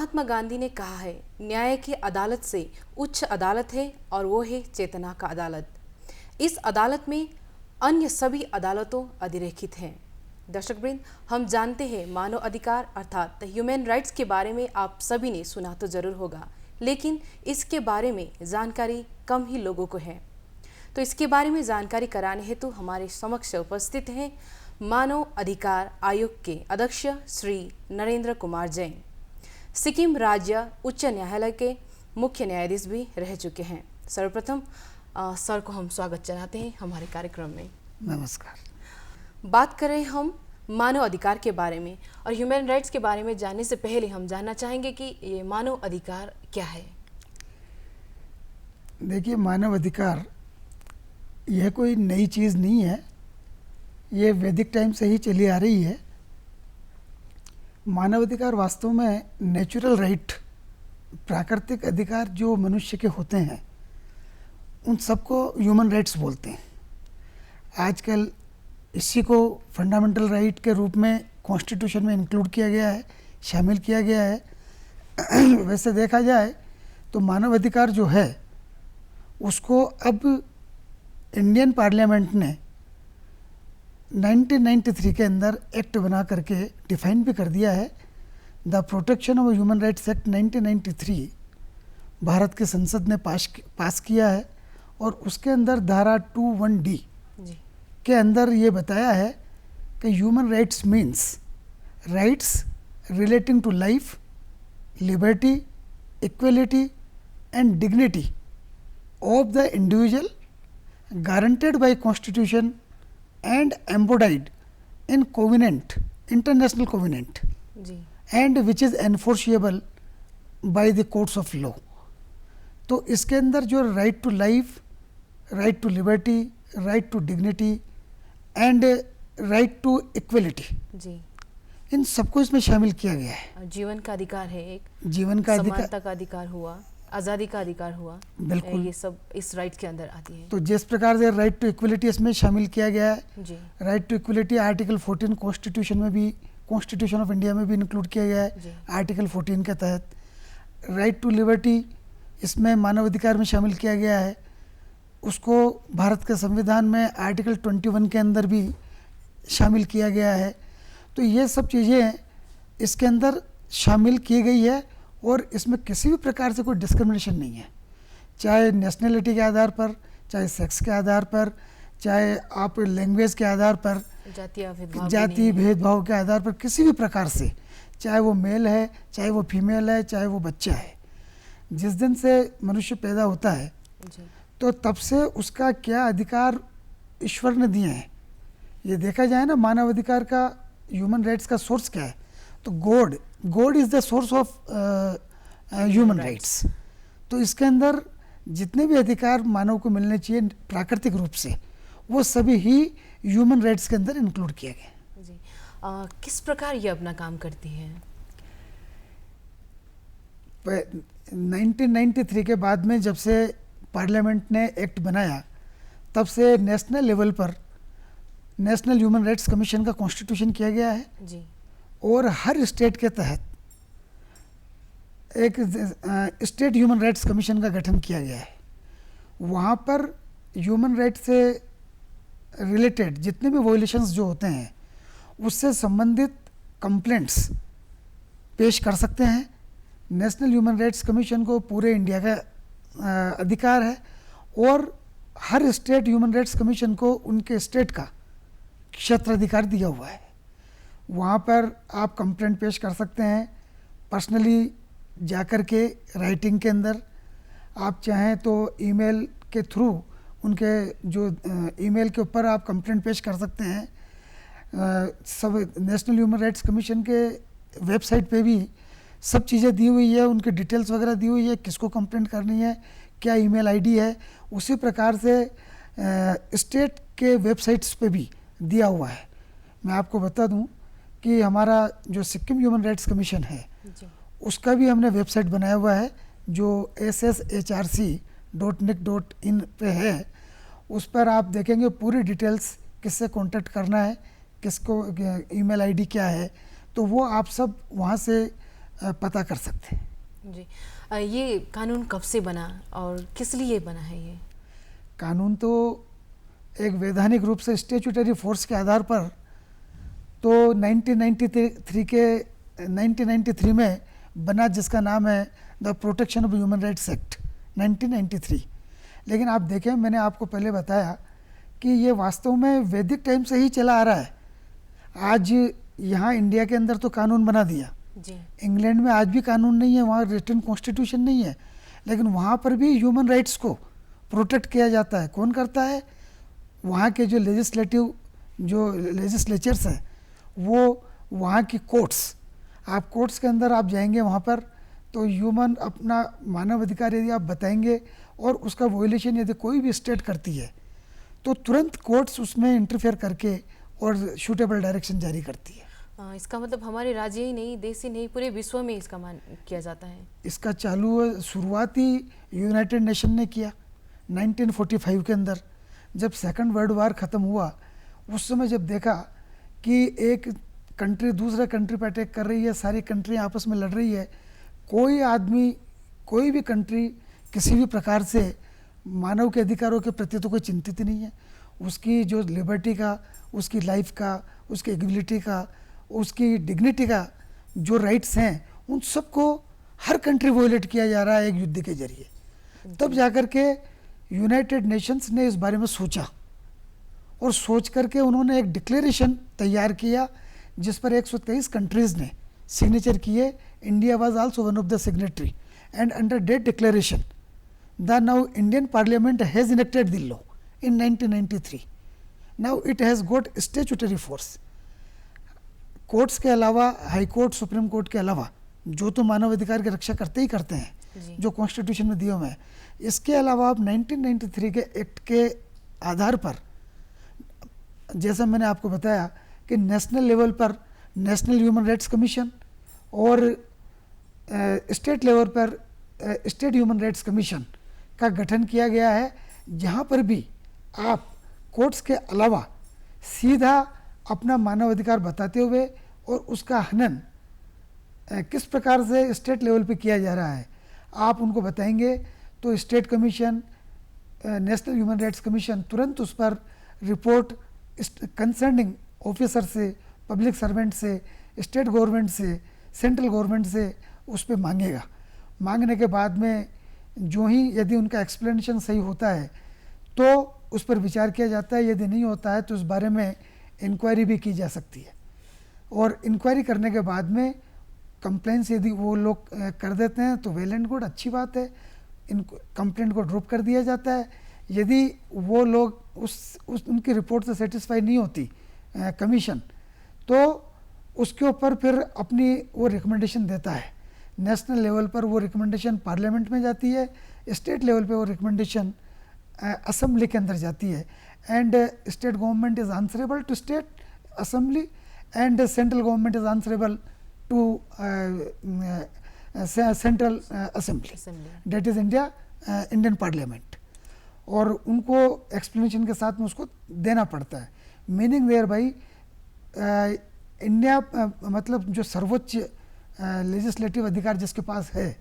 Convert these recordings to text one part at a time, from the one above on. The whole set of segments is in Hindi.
महात्मा गांधी ने कहा है, न्याय की अदालत से उच्च अदालत है और वो है चेतना का अदालत। इस अदालत में अन्य सभी अदालतों अधिरेखित हैं। दर्शकवृंद, हम जानते हैं मानव अधिकार अर्थात ह्यूमन राइट्स के बारे में आप सभी ने सुना तो जरूर होगा, लेकिन इसके बारे में जानकारी कम ही लोगों को है। तो इसके बारे में जानकारी कराने हेतु हमारे समक्ष उपस्थित हैं मानव अधिकार आयोग के अध्यक्ष श्री नरेंद्र कुमार जैन, सिक्किम राज्य उच्च न्यायालय के मुख्य न्यायाधीश भी रह चुके हैं। सर्वप्रथम सर को हम स्वागत चाहते हैं हमारे कार्यक्रम में। नमस्कार। बात करें हम मानव अधिकार के बारे में और ह्यूमन राइट्स के बारे में जानने से पहले हम जानना चाहेंगे कि ये मानव अधिकार क्या है। देखिए, मानव अधिकार यह कोई नई चीज़ नहीं है, ये वैदिक टाइम से ही चली आ रही है। मानव अधिकार वास्तव में नेचुरल राइट, प्राकृतिक अधिकार जो मनुष्य के होते हैं, उन सबको ह्यूमन राइट्स बोलते हैं। आजकल इसी को फंडामेंटल राइट के रूप में कॉन्स्टिट्यूशन में इंक्लूड किया गया है, शामिल किया गया है। वैसे देखा जाए तो मानव अधिकार जो है उसको अब इंडियन पार्लियामेंट ने 1993 के अंदर एक्ट बना करके डिफाइन भी कर दिया है। The protection of human rights act 1993 Bharat के संसद ने पास किया है और उसके अंदर धारा 21D के अंदर ये बताया है कि human rights means rights relating to life, liberty, equality and dignity of the individual guaranteed by constitution and embodied in covenant, international covenant, and which is enforceable by the courts of law। तो इसके अंदर जो right to life, right to liberty, right to dignity and right to equality, इन सबको इसमें शामिल किया गया है। जीवन का अधिकार है, एक जीवन का अधिकार, समानता का अधिकार हुआ, आज़ादी का अधिकार हुआ, बिल्कुल ये सब इस राइट के अंदर आती है। तो जिस प्रकार से राइट टू इक्वलिटी इसमें शामिल किया गया है, right to equality article 14 constitution में भी, कॉन्स्टिट्यूशन ऑफ इंडिया में भी इंक्लूड किया गया है आर्टिकल 14 के तहत। राइट टू लिबर्टी इसमें मानव अधिकार में शामिल किया गया है, उसको भारत के संविधान में आर्टिकल 21 के अंदर भी शामिल किया गया है। तो ये सब चीज़ें इसके अंदर शामिल की गई है और इसमें किसी भी प्रकार से कोई डिस्क्रिमिनेशन नहीं है, चाहे नेशनलिटी के आधार पर, चाहे सेक्स के आधार पर, चाहे आप लैंग्वेज के आधार पर, जाति भेदभाव के आधार पर, किसी भी प्रकार से, चाहे वो मेल है, चाहे वो फीमेल है, चाहे वो बच्चा है। जिस दिन से मनुष्य पैदा होता है तो तब से उसका क्या अधिकार ईश्वर ने दिए हैं। ये देखा जाए ना, मानव अधिकार का, ह्यूमन राइट्स का सोर्स क्या है, तो God is the source of human rights. तो इसके अंदर जितने भी अधिकार मानव को मिलने चाहिए प्राकृतिक रूप से, वो सभी ही ह्यूमन राइट्स के अंदर इंक्लूड किया गया जी। किस प्रकार ये अपना काम करती है? 1993 के बाद में जब से पार्लियामेंट ने एक्ट बनाया, तब से नेशनल लेवल पर नेशनल ह्यूमन राइट्स कमीशन का कॉन्स्टिट्यूशन किया गया है जी। और हर स्टेट के तहत एक स्टेट ह्यूमन राइट्स कमीशन का गठन किया गया है। वहाँ पर ह्यूमन राइट्स से रिलेटेड जितने भी वॉयलेशंस जो होते हैं उससे संबंधित कंप्लेंट्स पेश कर सकते हैं। नेशनल ह्यूमन राइट्स कमीशन को पूरे इंडिया का अधिकार है और हर स्टेट ह्यूमन राइट्स कमीशन को उनके स्टेट का क्षेत्राधिकार दिया हुआ है। वहाँ पर आप कंप्लेंट पेश कर सकते हैं, पर्सनली जाकर के, राइटिंग के अंदर। आप चाहें तो ईमेल के थ्रू उनके जो ईमेल के ऊपर आप कंप्लेंट पेश कर सकते हैं। सब नेशनल ह्यूमन राइट्स कमीशन के वेबसाइट पे भी सब चीज़ें दी हुई है, उनकी डिटेल्स वगैरह दी हुई है, किसको कंप्लेंट करनी है, क्या ईमेल आईडी है। उसी प्रकार से स्टेट के वेबसाइट्स पे भी दिया हुआ है। मैं आपको बता दूं कि हमारा जो सिक्किम ह्यूमन राइट्स कमीशन है उसका भी हमने वेबसाइट बनाया हुआ है जो sSHRC.nic.in पे है। उस पर आप देखेंगे पूरी डिटेल्स, किससे कांटेक्ट करना है, किसको ईमेल आईडी क्या है, तो वो आप सब वहाँ से पता कर सकते हैं। जी, ये कानून कब से बना और किस लिए बना है ये? कानून तो एक वैधानिक रूप से स्टेचुटरी फोर्स के आधार पर तो 1993 में बना, जिसका नाम है the protection of human rights act 1993। लेकिन आप देखें, मैंने आपको पहले बताया कि ये वास्तव में वैदिक टाइम से ही चला आ रहा है। आज यहाँ इंडिया के अंदर तो कानून बना दिया जी। इंग्लैंड में आज भी कानून नहीं है, वहाँ रिटन कॉन्स्टिट्यूशन नहीं है, लेकिन वहाँ पर भी ह्यूमन राइट्स को प्रोटेक्ट किया जाता है। कौन करता है? वहाँ के जो लेजिस्लेचर्स हैं, वो वहाँ की कोर्ट्स। आप कोर्ट्स के अंदर आप जाएंगे वहाँ पर, तो ह्यूमन अपना मानव अधिकार यदि आप बताएंगे और उसका वोलेशन यदि कोई भी स्टेट करती है तो तुरंत कोर्ट्स उसमें इंटरफेयर करके और सूटेबल डायरेक्शन जारी करती है। इसका मतलब हमारे राज्य ही नहीं, देश ही नहीं, पूरे विश्व में इसका मान किया जाता है। इसका शुरुआती यूनाइटेड नेशन ने किया 1945 के अंदर। जब सेकंड वर्ल्ड वार ख़त्म हुआ, उस समय जब देखा कि एक कंट्री दूसरे कंट्री पर अटैक कर रही है, सारी कंट्री आपस में लड़ रही है, कोई आदमी, कोई भी कंट्री किसी भी प्रकार से मानव के अधिकारों के प्रति तो कोई चिंतित ही नहीं है। उसकी जो लिबर्टी का, उसकी लाइफ का, उसकी एबिलिटी का, उसकी डिग्निटी का जो राइट्स हैं, उन सबको हर कंट्री वोलेट किया जा रहा है एक युद्ध के जरिए। तब जाकर के यूनाइटेड नेशंस ने इस बारे में सोचा और सोच करके उन्होंने एक डिक्लेरेशन तैयार किया जिस पर 123 कंट्रीज़ ने सिग्नेचर किए। India was also one of the signatory and under that declaration the now Indian parliament has enacted the law in 1993। Now it has got statutory force. Courts के अलावा, हाई कोर्ट, सुप्रीम कोर्ट के अलावा, जो तो मानव अधिकार की रक्षा करते ही करते हैं जो कॉन्स्टिट्यूशन में दिए हुए हैं, इसके अलावा आप 1993 के एक्ट के आधार पर, जैसा मैंने आपको बताया कि नेशनल लेवल पर नेशनल ह्यूमन राइट्स कमीशन और स्टेट लेवल पर स्टेट ह्यूमन राइट्स कमीशन का गठन किया गया है, जहाँ पर भी आप कोर्ट्स के अलावा सीधा अपना मानव अधिकार बताते हुए और उसका हनन किस प्रकार से स्टेट लेवल पे किया जा रहा है आप उनको बताएंगे, तो state commission, national human rights commission तुरंत उस पर रिपोर्ट कंसर्निंग ऑफिसर से, पब्लिक सर्वेंट से, स्टेट गवर्नमेंट से, सेंट्रल गवर्नमेंट से उस पर मांगेगा। मांगने के बाद में जो ही यदि उनका एक्सप्लेनेशन सही होता है तो उस पर विचार किया जाता है, यदि नहीं होता है तो उस बारे में इंक्वायरी भी की जा सकती है। और इंक्वायरी करने के बाद में कंप्लेंट्स यदि वो लोग कर देते हैं तो वेल एंड गुड, अच्छी बात है, इन कंप्लेंट को ड्रॉप कर दिया जाता है। यदि वो लोग उनकी रिपोर्ट से सेटिस्फाई नहीं होती कमीशन, तो उसके ऊपर फिर अपनी वो रिकमेंडेशन देता है। नेशनल लेवल पर वो रिकमेंडेशन पार्लियामेंट में जाती है, स्टेट लेवल पे वो रिकमेंडेशन असेंबली के अंदर जाती है, and state government is answerable to state assembly and central government is answerable to central assembly, that is Indian parliament. और उनको एक्सप्लेनेशन के साथ में उसको देना पड़ता है। मीनिंग देयर बाई इंडिया, मतलब जो सर्वोच्च लेजिस्लेटिव अधिकार जिसके पास है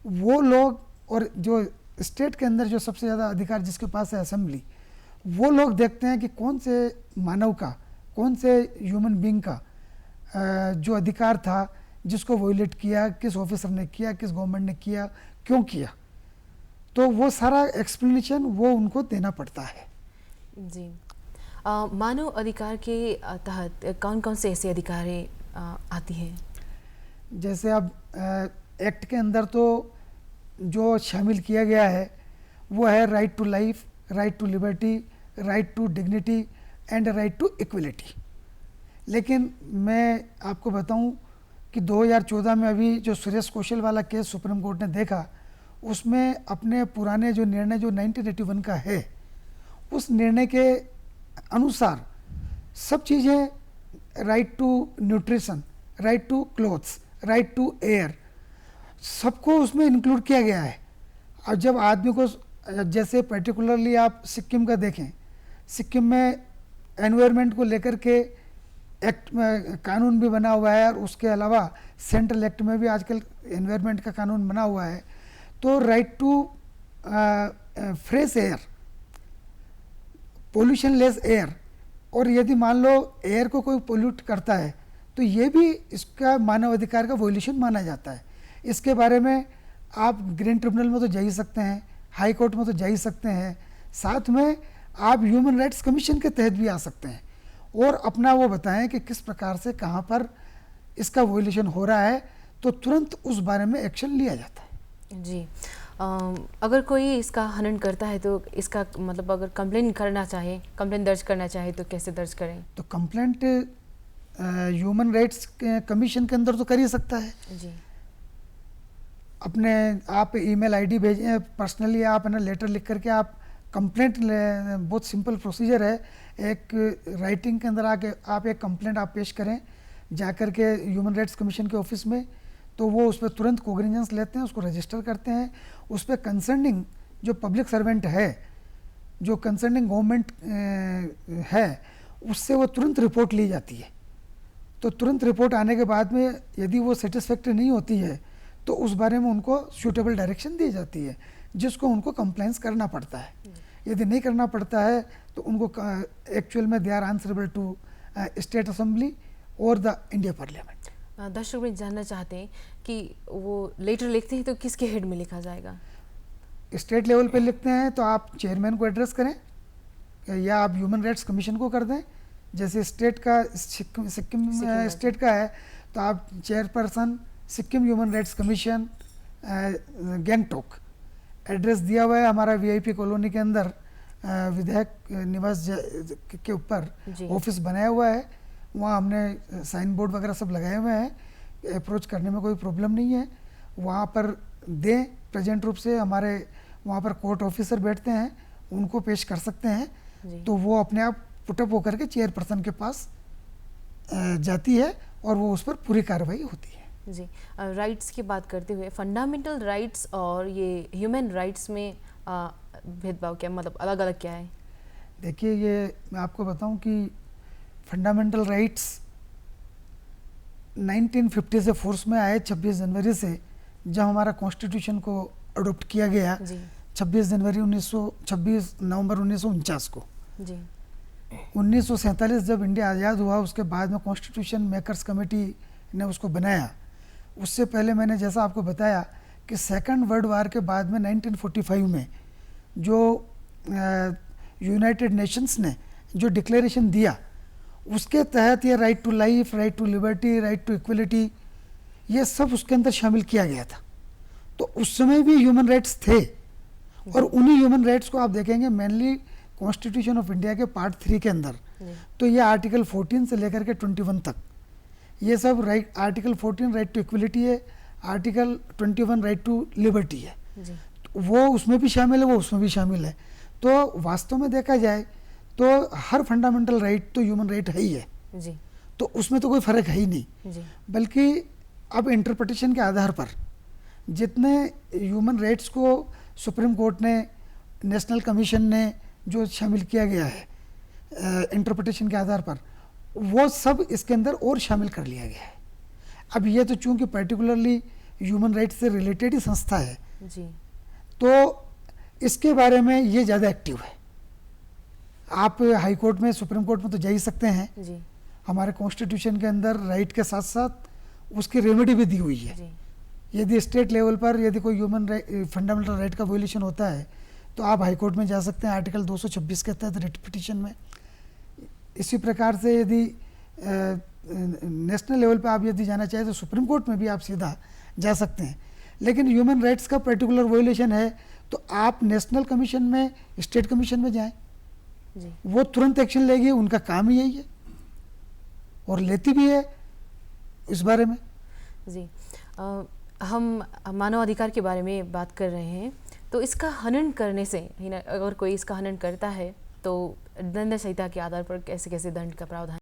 वो लोग, और जो स्टेट के अंदर जो सबसे ज़्यादा अधिकार जिसके पास है असेंबली, वो लोग देखते हैं कि कौन से मानव का, कौन से ह्यूमन बीइंग का जो अधिकार था जिसको वोलेट किया, किस ऑफिसर ने किया, किस गवर्नमेंट ने किया, क्यों किया, तो वो सारा एक्सप्लेनेशन वो उनको देना पड़ता है। जी, मानव अधिकार के तहत कौन कौन से ऐसे अधिकार आती हैं? जैसे अब एक्ट के अंदर तो जो शामिल किया गया है वो है right to life, right to liberty, right to dignity and right to equality. लेकिन मैं आपको बताऊं कि 2014 में अभी जो सुरेश कौशल वाला केस सुप्रीम कोर्ट ने देखा, उसमें अपने पुराने जो निर्णय जो 1981 का है, उस निर्णय के अनुसार सब चीज़ें, right to nutrition, right to clothes, right to air, सबको उसमें इंक्लूड किया गया है। और जब आदमी को, जैसे पर्टिकुलरली आप सिक्किम का देखें, सिक्किम में एनवायरनमेंट को लेकर के एक्ट में कानून भी बना हुआ है और उसके अलावा सेंट्रल एक्ट में भी आजकल एनवायरनमेंट का कानून बना हुआ है। तो right to fresh air, pollution less air, और यदि मान लो एयर को कोई पोल्यूट करता है तो ये भी इसका मानव अधिकार का वॉल्यूशन माना जाता है। इसके बारे में आप ग्रीन ट्रिब्यूनल में तो जा ही सकते हैं, हाई कोर्ट में तो जा ही सकते हैं, साथ में आप ह्यूमन राइट्स कमीशन के तहत भी आ सकते हैं और अपना वो बताएं कि किस प्रकार से कहाँ पर इसका वॉल्यूशन हो रहा है, तो तुरंत उस बारे में एक्शन लिया जाता है। जी, अगर कोई इसका हनन करता है तो इसका मतलब अगर कंप्लेंट करना चाहे, कंप्लेंट दर्ज करना चाहे तो कैसे दर्ज करें? तो कंप्लेंट ह्यूमन राइट्स कमीशन के अंदर तो कर ही सकता है। जी, अपने आप ईमेल आईडी भेजें, पर्सनली आप है ना लेटर लिख करके आप कंप्लेंट, बहुत सिंपल प्रोसीजर है। एक राइटिंग के अंदर आके आप एक कंप्लेंट आप पेश करें जा कर के ह्यूमन राइट्स कमीशन के ऑफिस में, तो वो उस पर तुरंत कोग्निजेंस लेते हैं, उसको रजिस्टर करते हैं। उस पर कंसर्निंग जो पब्लिक सर्वेंट है, जो कंसर्निंग गवर्नमेंट है, उससे वो तुरंत रिपोर्ट ली जाती है। तो तुरंत रिपोर्ट आने के बाद में यदि वो सेटिस्फैक्ट्री नहीं होती है तो उस बारे में उनको सूटेबल डायरेक्शन दी जाती है, जिसको उनको कंप्लेंस करना पड़ता है। यदि नहीं करना पड़ता है तो उनको एक्चुअल में they are answerable to state assembly और द इंडिया पार्लियामेंट। दर्शक भी जानना चाहते हैं कि वो लेटर लिखते हैं तो किसके हेड में लिखा जाएगा? स्टेट लेवल पे लिखते हैं तो आप चेयरमैन को एड्रेस करें या आप ह्यूमन राइट्स कमीशन को कर दें। जैसे स्टेट का सिक्किम स्टेट का है तो आप chairperson Sikkim human rights commission Gangtok, address दिया हुआ है हमारा वीआईपी कॉलोनी के अंदर, विधायक निवास के ऊपर ऑफिस बनाया हुआ है। वहाँ हमने साइन बोर्ड वगैरह सब लगाए हुए हैं, अप्रोच करने में कोई प्रॉब्लम नहीं है। वहाँ पर दें, प्रेजेंट रूप से हमारे वहाँ पर कोर्ट ऑफिसर बैठते हैं, उनको पेश कर सकते हैं, तो वो अपने आप पुटअप होकर के चेयरपर्सन के पास जाती है और वो उस पर पूरी कार्रवाई होती है। जी, राइट्स की बात करते हुए फंडामेंटल राइट्स और ये ह्यूमन राइट्स में भेदभाव क्या, मतलब अलग अलग क्या है? देखिए, ये मैं आपको बताऊं कि फंडामेंटल राइट्स 1950 से फोर्स में आए 26 जनवरी से, जब हमारा कॉन्स्टिट्यूशन को अडोप्ट किया गया 26 नवंबर 1949 को। जी, 1947 जब इंडिया आज़ाद हुआ, उसके बाद में कॉन्स्टिट्यूशन मेकर्स कमेटी ने उसको बनाया। उससे पहले मैंने जैसा आपको बताया कि सेकंड वर्ल्ड वार के बाद में 1945 में जो यूनाइटेड नेशंस ने जो डिक्लेरेशन दिया, उसके तहत ये right to life, right to liberty, right to equality, ये सब उसके अंदर शामिल किया गया था। तो उस समय भी ह्यूमन राइट्स थे और उन्हीं ह्यूमन राइट्स को आप देखेंगे मेनली कॉन्स्टिट्यूशन ऑफ इंडिया के पार्ट 3 के अंदर, तो ये आर्टिकल 14 से लेकर के 21 तक ये सब right, article 14 right to equality है, आर्टिकल 21 राइट टू लिबर्टी है, वो उसमें भी शामिल है, वो उसमें भी शामिल है। तो वास्तव में देखा जाए तो हर फंडामेंटल राइट तो ह्यूमन राइट है ही है जी। तो उसमें तो कोई फ़र्क है ही नहीं जी। बल्कि अब इंटरप्रिटेशन के आधार पर जितने ह्यूमन राइट्स को सुप्रीम कोर्ट ने, नेशनल कमीशन ने जो शामिल किया गया है इंटरप्रिटेशन के आधार पर, वो सब इसके अंदर और शामिल कर लिया गया है। अब ये तो चूंकि पर्टिकुलरली ह्यूमन राइट्स से रिलेटेड ही संस्था है जी, तो इसके बारे में ये ज़्यादा एक्टिव है। आप हाई कोर्ट में, सुप्रीम कोर्ट में तो जा ही सकते हैं जी। हमारे कॉन्स्टिट्यूशन के अंदर राइट के साथ साथ उसकी रेमेडी भी दी हुई है जी। यदि स्टेट लेवल पर यदि कोई ह्यूमन फंडामेंटल राइट का वोल्यूशन होता है तो आप हाई कोर्ट में जा सकते हैं आर्टिकल 226 के तहत रिट पिटीशन में। इसी प्रकार से यदि नेशनल लेवल पे आप यदि जाना चाहें तो सुप्रीम कोर्ट में भी आप सीधा जा सकते हैं। लेकिन ह्यूमन राइट्स का पर्टिकुलर वोल्यूशन है तो आप नेशनल कमीशन में, स्टेट कमीशन में जाएं, जी। वो तुरंत एक्शन लेगी, उनका काम ही यही है और लेती भी है इस बारे में। जी, हम मानव अधिकार के बारे में बात कर रहे हैं, तो इसका हनन करने से अगर कोई इसका हनन करता है तो दंड संहिता के आधार पर कैसे कैसे दंड का प्रावधान